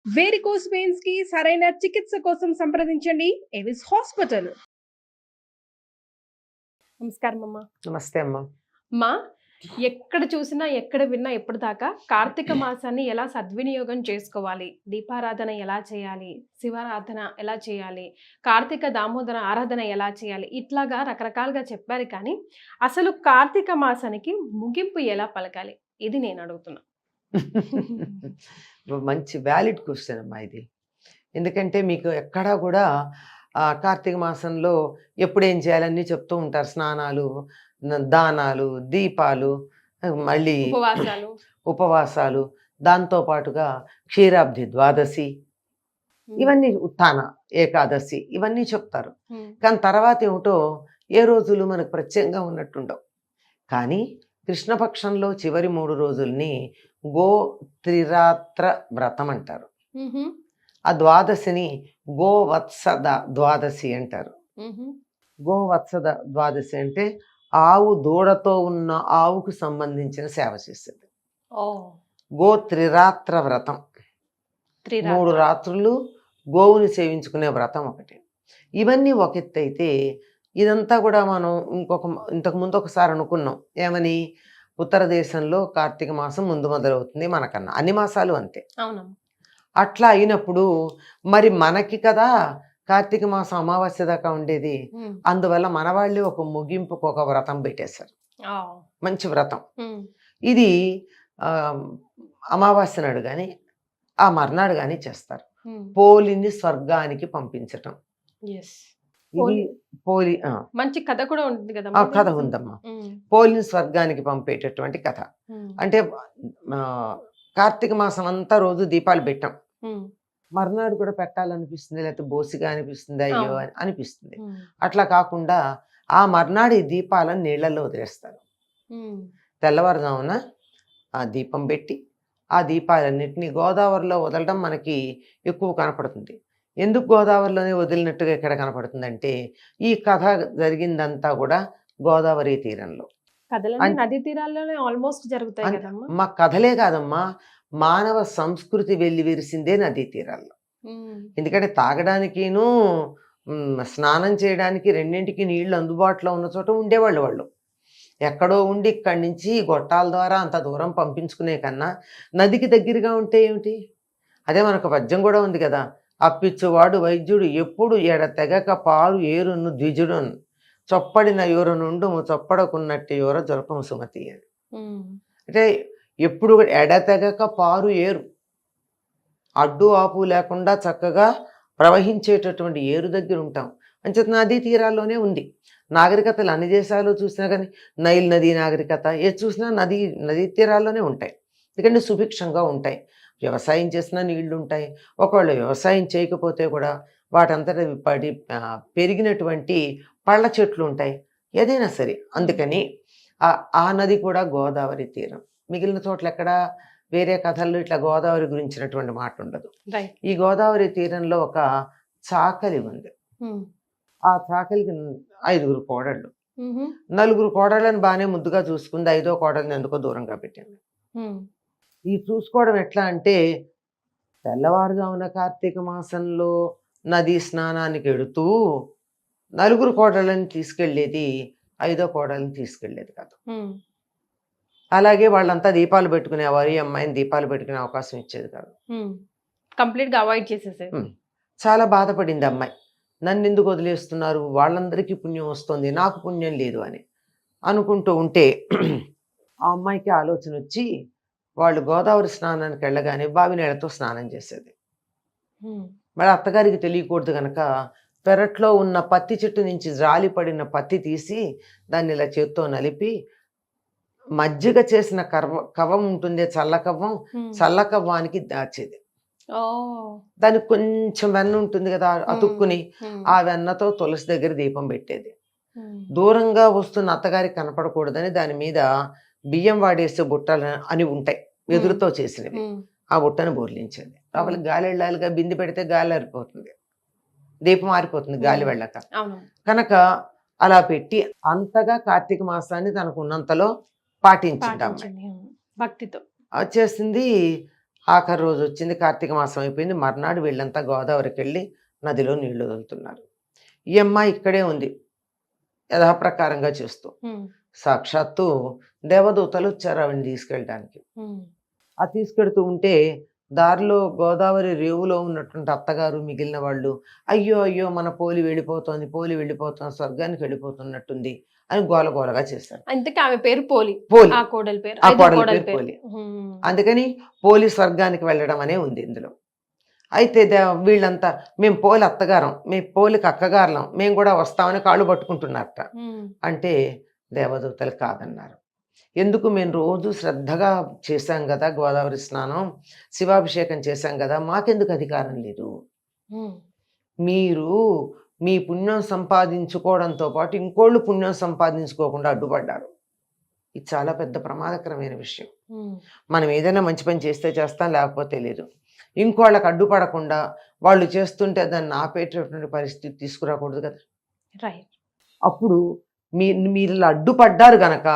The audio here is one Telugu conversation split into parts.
వేరికోస్ వెయిన్స్ కి సరైన చికిత్స కోసం సంప్రదించండి ఎవిస్ హాస్పిటల్. నమస్కారం అమ్మా. నమస్తే అమ్మా. మా ఎక్కడ చూసినా ఎక్కడ విన్నా ఎప్పటిదాకా కార్తీక మాసాన్ని ఎలా సద్వినియోగం చేసుకోవాలి, దీపారాధన ఎలా చేయాలి, శివారాధన ఎలా చేయాలి, కార్తీక దామోదర ఆరాధన ఎలా చేయాలి, ఇట్లాగా రకరకాలుగా చెప్పారు. కానీ అసలు కార్తీక మాసానికి ముగింపు ఎలా పలకాలి, ఇది నేను అడుగుతున్నా. మంచి వ్యాలిడ్ క్వశ్చన్ అమ్మా ఇది. ఎందుకంటే మీకు ఎక్కడా కూడా కార్తీక మాసంలో ఎప్పుడేం చేయాలన్నీ చెప్తూ ఉంటారు. స్నానాలు, దానాలు, దీపాలు, మళ్ళీ ఉపవాసాలు, దాంతోపాటుగా క్షీరాబ్ది ద్వాదశి, ఇవన్నీ ఉత్థాన ఏకాదశి, ఇవన్నీ చెప్తారు. కానీ తర్వాత ఏమిటో ఏ రోజులు మనకు ప్రత్యేకంగా ఉన్నట్టుండవు. కానీ కృష్ణపక్షంలో చివరి 3 రోజుల్ని గోత్రిరాత్ర వ్రతం అంటారు. ఆ ద్వాదశిని గోవత్సద ద్వాదశి అంటారు. గోవత్సద ద్వాదశి అంటే ఆవు దూడతో ఉన్న ఆవుకు సంబంధించిన సేవ చేసేది. గోత్రిరాత్ర వ్రతం, 3 రాత్రులు గోవుని సేవించుకునే వ్రతం ఒకటి. ఇవన్నీ ఒక ఎత్తు అయితే, ఇదంతా కూడా మనం ఇంతకుముందు ఒకసారి అనుకున్నాం. ఏమని? ఉత్తర దేశంలో కార్తీక మాసం ముందు మొదలవుతుంది మనకన్నా, అన్ని మాసాలు అంతే. అట్లా అయినప్పుడు మరి మనకి కదా కార్తీక మాసం అమావాస్య దాకా ఉండేది. అందువల్ల మన వాళ్ళే ఒక ముగింపుకు ఒక వ్రతం పెట్టేశారు. మంచి వ్రతం ఇది. అమావాస్య నాడు కానీ ఆ మర్నాడు కానీ చేస్తారు. పోలిని స్వర్గానికి పంపించటం. పోలి మంచి కథ కూడా ఉంటుంది కదా. కథ ఉందమ్మా. పోలిని స్వర్గానికి పంపేటటువంటి కథ. అంటే కార్తీక మాసం అంతా రోజు దీపాలు పెట్టాం, మర్నాడు కూడా పెట్టాలనిపిస్తుంది, లేకపోతే బోసిగా అనిపిస్తుంది, అయ్యో అని అనిపిస్తుంది. అట్లా కాకుండా ఆ మర్నాడు ఈ దీపాలను నీళ్లలో వదిలేస్తారు. తెల్లవారుజామున ఆ దీపం పెట్టి ఆ దీపాలన్నింటినీ గోదావరిలో వదలడం మనకి ఎక్కువ కనపడుతుంది. ఎందుకు గోదావరిలోనే వదిలినట్టుగా ఇక్కడ కనపడుతుందంటే, ఈ కథ జరిగిందంతా కూడా గోదావరి తీరంలో, నదీ తీరాల్లోనే ఆల్మోస్ట్ జరుగుతాయి. మా కథలే కాదమ్మా, మానవ సంస్కృతి వెళ్ళి విరిసిందే నదీ తీరాల్లో. ఎందుకంటే తాగడానికిను స్నానం చేయడానికి రెండింటికి నీళ్లు అందుబాటులో ఉన్న చోట ఉండేవాళ్ళు. వాళ్ళు ఎక్కడో ఉండి ఇక్కడి నుంచి గొట్టాల ద్వారా అంత దూరం పంపించుకునే కన్నా నదికి దగ్గరగా ఉంటే ఏమిటి? అదే మనకు పద్యం కూడా ఉంది కదా, అప్పిచ్చువాడు వైద్యుడు ఎప్పుడు ఎడ తెగక పారు ఏరును ద్విజుడును చొప్పడిన యూర నుండు చొప్పడకున్నట్టు యూర జొరపము సుమతి అని. అంటే ఎప్పుడు ఎడతెగక పారు ఏరు, అడ్డు ఆపు లేకుండా చక్కగా ప్రవహించేటటువంటి ఏరు దగ్గర ఉంటాం. అంచేత నదీ తీరాల్లోనే ఉంది. నాగరికతలు అన్ని దేశాలు చూసినా కానీ నైల్ నదీ నాగరికత ఏది చూసినా నదీ తీరాల్లోనే ఉంటాయి. ఎందుకంటే సుభిక్షంగా ఉంటాయి. వ్యవసాయం చేసినా నీళ్లు ఉంటాయి. ఒకవేళ వ్యవసాయం చేయకపోతే కూడా వాటంతటా పడి పెరిగినటువంటి పళ్ళ చెట్లు ఉంటాయి, ఏదైనా సరే. అందుకని ఆ నది కూడా గోదావరి తీరం. మిగిలిన చోట్ల ఎక్కడ వేరే కథల్లో ఇట్లా గోదావరి గురించినటువంటి మాట ఉండదు. ఈ గోదావరి తీరంలో ఒక చాకలి ఉంది. ఆ చాకలికి 5 కోడళ్ళు. 4 కోడళ్ళని బాగానే ముద్దుగా చూసుకుంది, 5వ కోడల్ని ఎందుకో దూరంగా పెట్టింది. ఈ చూసుకోవడం ఎట్లా అంటే, తెల్లవారుజామున కార్తీక మాసంలో నదీ స్నానానికి వెడుతూ 4 కోడళ్ళని తీసుకెళ్లేది, 5వ కోడల్ని తీసుకెళ్లేది కాదు. అలాగే వాళ్ళంతా దీపాలు పెట్టుకునేవారు, ఈ అమ్మాయిని దీపాలు పెట్టుకునే అవకాశం ఇచ్చేది కాదు. కంప్లీట్గా అవాయిడ్ చేసేసేది. చాలా బాధపడింది అమ్మాయి. నన్ను ఎందుకు వదిలేస్తున్నారు, వాళ్ళందరికీ పుణ్యం వస్తుంది, నాకు పుణ్యం లేదు అని అనుకుంటూ ఉంటే ఆ అమ్మాయికి ఆలోచన వచ్చి వాళ్ళు గోదావరి స్నానానికి వెళ్ళగానే బావి నీళ్ళతో స్నానం చేసేది. మరి అత్తగారికి తెలియకూడదు కనుక పెరట్లో ఉన్న పత్తి చెట్టు నుంచి జాలిపడిన పత్తి తీసి దాన్ని ఇలా చేత్తో నలిపి మజ్జిగ చేసిన కవ్వం ఉంటుంది, చల్లకవ్వానికి దాచేది. దానికి కొంచెం వెన్న ఉంటుంది కదా అతుక్కుని, ఆ వెన్నతో తులసి దగ్గర దీపం పెట్టేది. దూరంగా వస్తున్న అత్తగారికి కనపడకూడదని దాని మీద బియ్యం వాడేసే బుట్టలు అని ఉంటాయి, వెదురుతో చేసినవి. ఆ బుట్టను బోర్లించేది. లోపలికి గాలి వెళ్ళాలిగా, బింది పెడితే గాలి ఆరిపోతుంది, దీపం ఆరిపోతుంది గాలి వెళ్ళక. కనుక అలా పెట్టి అంతగా కార్తీక మాసాన్ని తనకు ఉన్నంతలో పాటించింది అమ్మాయి, భక్తితో వచ్చేసింది. ఆఖరి రోజు వచ్చింది, కార్తీక మాసం అయిపోయింది. మర్నాడు వీళ్ళంతా గోదావరికి వెళ్ళి నదిలో నీళ్లు వదులుతున్నారు. ఈ అమ్మాయి ఇక్కడే ఉంది యథాప్రకారంగా చేస్తూ. సాక్షాత్తు దేవదూతలు వచ్చారు ఆవిడని తీసుకెళ్ళడానికి. ఆ తీసుకెడుతూ ఉంటే దారిలో గోదావరి రేవులో ఉన్నటువంటి అత్తగారు మిగిలిన వాళ్ళు అయ్యో అయ్యో మన పోలి వెళ్ళిపోతోంది, పోలి వెళ్ళిపోతోంది, స్వర్గానికి వెళ్ళిపోతున్నట్టుంది అని గోలగోలగా చేశారు. అందుకే ఆమె పేరు పోలి, పోలి, ఆ కోడలి పేరు, ఆ ఐదో కోడలి కోడలి పేరు పేరు. పోలి. అందుకని పోలి స్వర్గానికి వెళ్ళడం అనే ఉంది ఇందులో. అయితే వీళ్ళంతా మేము పోలి అత్తగారం, మేము పోలికి అక్కగారులం, మేము కూడా వస్తామని కాళ్ళు పట్టుకుంటున్నారట. అంటే దేవదూతలు కాదన్నారు. ఎందుకు, మేము రోజు శ్రద్ధగా చేశాం కదా గోదావరి స్నానం, శివాభిషేకం చేశాం కదా, మాకెందుకు అధికారం లేదు? మీరు మీ పుణ్యం సంపాదించుకోవడంతో పాటు ఇంకోళ్ళు పుణ్యం సంపాదించుకోకుండా అడ్డుపడ్డారు. ఇది చాలా పెద్ద ప్రమాదకరమైన విషయం. మనం ఏదైనా మంచి పని చేస్తే చేస్తాం, లేకపోతే లేదు. ఇంకోళ్ళకి అడ్డుపడకుండా వాళ్ళు చేస్తుంటే దాన్ని ఆపేటటువంటి పరిస్థితి తీసుకురాకూడదు కదా. రైట్. అప్పుడు మీరు ఇలా అడ్డుపడ్డారు గనక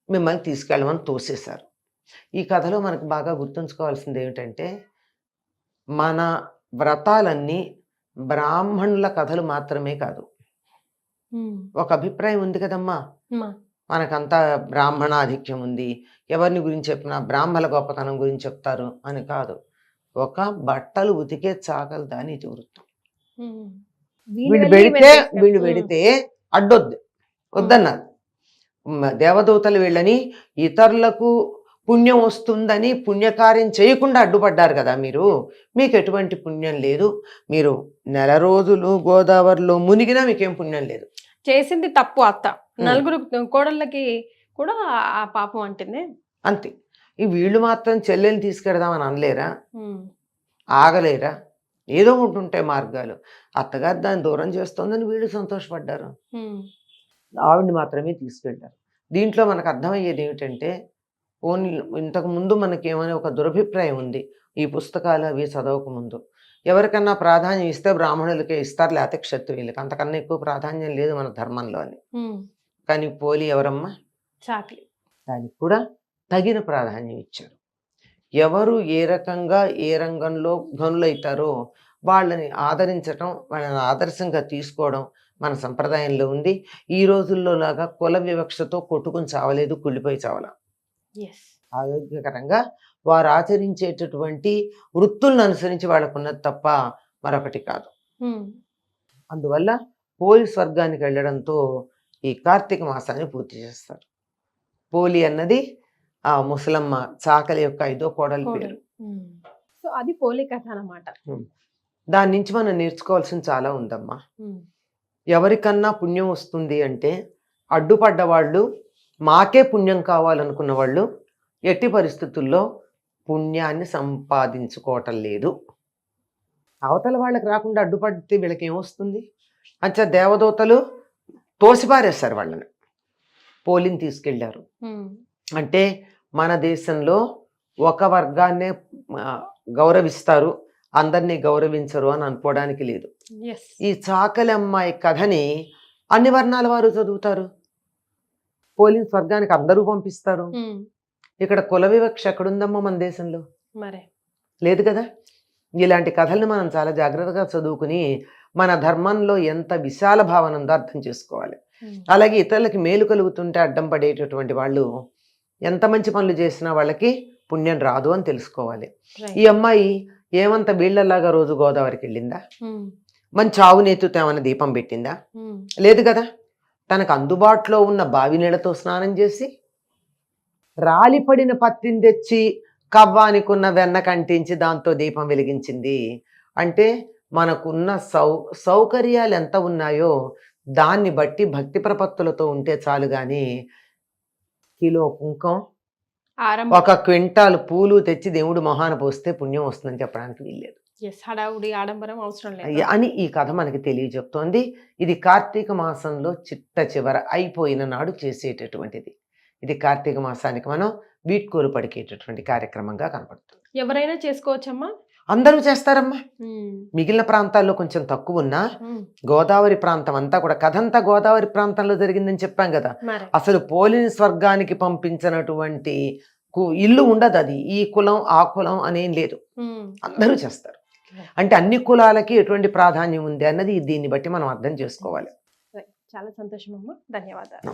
మిమ్మల్ని తీసుకెళ్ళమని తోసేశారు. ఈ కథలో మనకు బాగా గుర్తుంచుకోవాల్సింది ఏమిటంటే, మన వ్రతాలన్నీ బ్రాహ్మణుల కథలు మాత్రమే కాదు. ఒక అభిప్రాయం ఉంది కదమ్మా, మనకంతా బ్రాహ్మణాధిక్యం ఉంది, ఎవరిని గురించి చెప్పినా బ్రాహ్మణ గొప్పతనం గురించి చెప్తారు అని కాదు. ఒక బట్టలు ఉతికే చాకలు దాని ఇది వృత్తం. వీళ్ళు పెడితే అడ్డొద్దు, వద్దన్నారు. దేవదూతలు వీళ్ళని ఇతరులకు పుణ్యం వస్తుందని పుణ్యకార్యం చేయకుండా అడ్డుపడ్డారు కదా మీరు, మీకు ఎటువంటి పుణ్యం లేదు, మీరు నెల రోజులు గోదావరిలో మునిగినా మీకేం పుణ్యం లేదు. చేసింది తప్పు అత్త, నలుగురు కోడళ్ళకి కూడా ఆ పాపం అంటుంది అంతే. ఈ వీళ్ళు మాత్రం చెల్లెని తీసుకెడదామని అనలేరా, ఆగలేరా? ఏదో ఉంటుంటాయి మార్గాలు. అత్తగారు దాన్ని దూరం చేస్తోందని వీళ్ళు సంతోషపడ్డారు, ఆవిడ్ని మాత్రమే తీసుకెళ్ళారు. దీంట్లో మనకు అర్థమయ్యేది ఏమిటంటే, ఓన్లీ ఇంతకు ముందు మనకేమైనా ఒక దురభిప్రాయం ఉంది ఈ పుస్తకాలు అవి చదవక ముందు. ఎవరికన్నా ప్రాధాన్యం ఇస్తే బ్రాహ్మణులకే ఇస్తారు, లేకపోతే క్షత్రియులకి, అంతకన్నా ఎక్కువ ప్రాధాన్యం లేదు మన ధర్మంలో అని. కానీ పోలి ఎవరమ్మా? చాకలి. దానికి కూడా తగిన ప్రాధాన్యం ఇచ్చారు. ఎవరు ఏ రకంగా ఏ రంగంలో ఘనులైతారో వాళ్ళని ఆదరించటం, వాళ్ళని ఆదర్శంగా తీసుకోవడం మన సంప్రదాయంలో ఉంది. ఈ రోజుల్లో లాగా కుల వివక్షతో కొట్టుకుని చావలేదు, కుళ్ళిపోయి చావల. ఆరోగ్యకరంగా వారు ఆచరించేటటువంటి వృత్తులను అనుసరించి వాళ్ళకున్నది తప్ప మరొకటి కాదు. అందువల్ల పోలి స్వర్గానికి వెళ్ళడంతో ఈ కార్తీక మాసాన్ని పూర్తి చేస్తారు. పోలి అన్నది ఆ ముసలమ్మ చాకలి యొక్క 5వ కోడలి పేరు. సో అది పోలి కథ అన్నమాట. దాని నుంచి మనం నేర్చుకోవాల్సింది చాలా ఉందమ్మా. ఎవరికన్నా పుణ్యం వస్తుంది అంటే అడ్డుపడ్డ వాళ్ళు, మాకే పుణ్యం కావాలనుకున్న వాళ్ళు ఎట్టి పరిస్థితుల్లో పుణ్యాన్ని సంపాదించుకోవటం లేదు. అవతల వాళ్ళకి రాకుండా అడ్డుపడితే వీళ్ళకి ఏమొస్తుంది? అంచా దేవదూతలు తోసిపారేస్తారు వాళ్ళని, పోలిని తీసుకెళ్లారు. అంటే మన దేశంలో ఒక వర్గాన్నే గౌరవిస్తారు, అందరినీ గౌరవించరు అని అనుకోవడానికి లేదు. ఈ చాకలి అమ్మాయి కథని అన్ని వర్ణాల వారు చదువుతారు. పోలిని స్వర్గానికి అందరూ పంపిస్తారు. ఇక్కడ కుల వివక్ష ఎక్కడుందమ్మా మన దేశంలో? లేదు కదా. ఇలాంటి కథల్ని మనం చాలా జాగ్రత్తగా చదువుకుని మన ధర్మంలో ఎంత విశాల భావన ఉందో అర్థం చేసుకోవాలి. అలాగే ఇతరులకి మేలు కలుగుతుంటే అడ్డం పడేటటువంటి వాళ్ళు ఎంత మంచి పనులు చేసినా వాళ్ళకి పుణ్యం రాదు అని తెలుసుకోవాలి. ఈ అమ్మాయి ఏమంత వీళ్ళలాగా రోజు గోదావరికి వెళ్ళిందా? మంచి ఆవు నేతితో ఏమైనా దీపం పెట్టిందా? లేదు కదా. తనకు అందుబాటులో ఉన్న బావి నీళ్ళతో స్నానం చేసి రాలిపడిన పత్తిని తెచ్చి కవ్వానికున్న వెన్న కంటించి దాంతో దీపం వెలిగించింది. అంటే మనకున్న సౌకర్యాలు ఎంత ఉన్నాయో దాన్ని బట్టి భక్తి ప్రపత్తులతో ఉంటే చాలు. కానీ కిలో కుంకం, 1 క్వింటాల్ పూలు తెచ్చి దేవుడు మొహాన పోస్తే పుణ్యం వస్తుందని చెప్పడానికి వీల్లేదు అని ఈ కథ మనకి తెలియజెప్తోంది. ఇది కార్తీక మాసంలో చిట్ట చివర అయిపోయిన నాడు చేసేటటువంటిది. ఇది కార్తీక మాసానికి మనం వీడ్కోలు పడికేటటువంటి కార్యక్రమంగా కనపడుతుంది. ఎవరైనా చేసుకోవచ్చమ్మా? అందరూ చేస్తారమ్మా. మిగిలిన ప్రాంతాల్లో కొంచెం తక్కువ ఉన్నా గోదావరి ప్రాంతం అంతా కూడా, కథ అంతా గోదావరి ప్రాంతంలో జరిగిందని చెప్పాం కదా. అసలు పోలిని స్వర్గానికి పంపించినటువంటి ఇల్లు ఉండదు, అది ఈ కులం ఆ కులం అనేం లేదు, అందరూ చేస్తారు. అంటే అన్ని కులాలకి ఎటువంటి ప్రాధాన్యం ఉంది అన్నది దీన్ని బట్టి మనం అర్థం చేసుకోవాలి. చాలా సంతోషం అమ్మా, ధన్యవాదాలు.